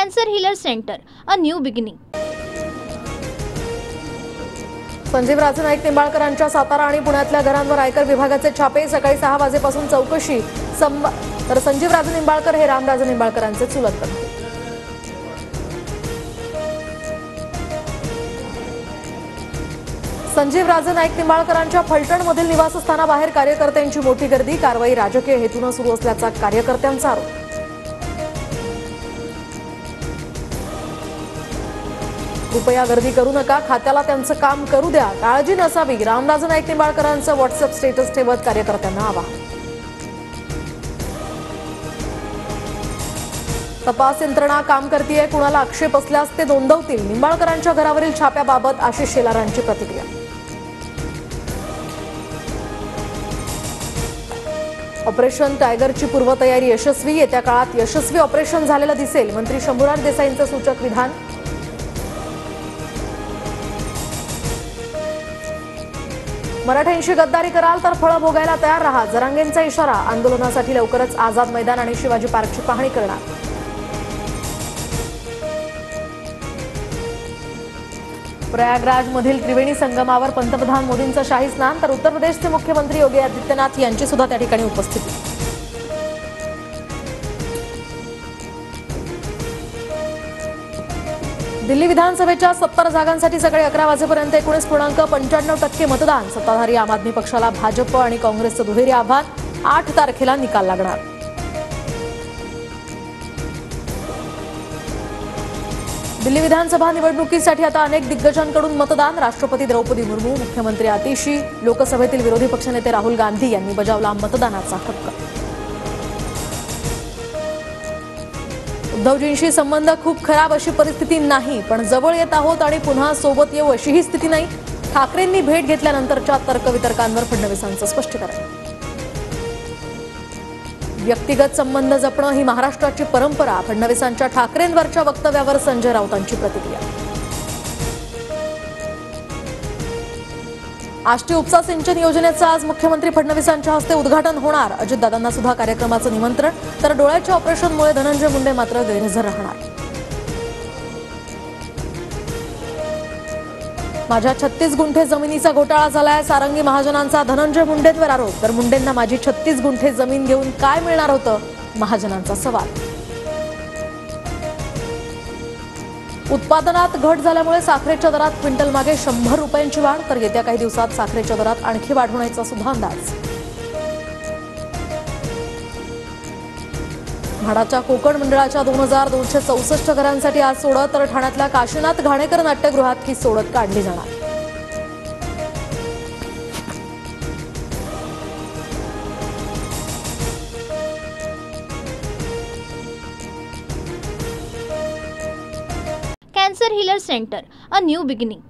Cancer healer centre, a new beginning. Sanjeev Raje Naik निंबाळकरांच्या Satara आणि पुण्यातल्या घरांवर आयकर विभागाचे छापे. सकाळी 6 वाजेपासून चौकशी. तर संजीव राजे निंबाळकर हे रामराजे निंबाळकरांचे चुलत बंधू. संजीव राजे नाईक निंबाळकरांच्या फलटणमधील निवासस्थानाबाहेर कार्यकर्त्यांची मोठी गर्दी. कारवाई राजकीय हेतूने सुरू असल्याचा कार्यकर्त्यांचा आरोप. कृपया गर्दी करू नका, खात्याला त्यांचं काम करू द्या, काळजी नसावी. रामराजे नाईक निंबाळकरांचं व्हॉट्सअप स्टेटस ठेवत कार्यकर्त्यांना आवाहन. तपास यंत्रणा काम करतीये, कुणाला आक्षेप असल्यास ते नोंदवतील. निंबाळकरांच्या घरावरील छाप्याबाबत आशिष शेलारांची प्रतिक्रिया. ऑपरेशन टायगरची पूर्वतयारी यशस्वी. येत्या काळात यशस्वी ऑपरेशन झालेलं दिसेल. मंत्री शंभूराज देसाईंचं सूचक विधान. मराठ्यांशी गद्दारी कराल तर फळं भोगायला तयार राहा. जरांगेंचा इशारा. आंदोलनासाठी लवकरच आझाद मैदान आणि शिवाजी पार्कची पाहणी करणार. प्रयागराजमधील त्रिवेणी संगमावर पंतप्रधान मोदींचं शाही स्नान. तर उत्तर प्रदेशचे मुख्यमंत्री योगी आदित्यनाथ यांची सुद्धा त्या ठिकाणी उपस्थिती. दिल्ली विधानसभेच्या 70 जागांसाठी सकाळी 11 वाजेपर्यंत 19.95% मतदान. सत्ताधारी आम आदमी पक्षाला भाजप आणि काँग्रेसचं दुहेरी आव्हान. 8 तारखेला निकाल लागणार. दिल्ली विधानसभा निवडणुकीसाठी आता अनेक दिग्गजांकडून मतदान. राष्ट्रपती द्रौपदी मुर्मू, मुख्यमंत्री आतिशी, लोकसभेतील विरोधी पक्षनेते राहुल गांधी यांनी बजावला मतदानाचा हक्क. उद्धवजींशी संबंध खूप खराब अशी परिस्थिती नाही, पण जवळ येत आहोत आणि पुन्हा सोबत येऊ अशीही स्थिती नाही. ठाकरेंनी भेट घेतल्यानंतरच्या तर्कवितर्कांवर फडणवीसांचं स्पष्टीकरण. व्यक्तिगत संबंध जपणं ही महाराष्ट्राची परंपरा. फडणवीसांच्या ठाकरेंवरच्या वक्तव्यावर संजय राऊतांची प्रतिक्रिया. आष्टी उपसा सिंचन योजनेचं आज मुख्यमंत्री फडणवीसांच्या हस्ते उद्घाटन होणार. अजितदादांना सुद्धा कार्यक्रमाचं निमंत्रण. तर डोळ्याच्या ऑपरेशनमुळे धनंजय मुंडे मात्र गैरहजर राहणार. माझ्या 36 गुंठे जमिनीचा घोटाळा झालाय. सारंगी महाजनांचा धनंजय मुंडेंवर आरोप. तर मुंडेंना माझी 36 गुंठे जमीन घेऊन काय मिळणार होतं, महाजनांचा सवाल. उत्पादनात घट झाल्यामुळे साखरेच्या दरात क्विंटल मागे 100 रुपयांची वाढ. तर येत्या काही दिवसात साखरेच्या दरात आणखी वाढ होण्याचा सुद्धा अंदाज. म्हाडाच्या कोकण मंडळाच्या 2264 घरांसाठी आज सोडत. तर ठाण्यातल्या काशीनाथ घाणेकर नाट्यगृहात ही सोडत काढली जाणार. Cancer healer centre, a new beginning.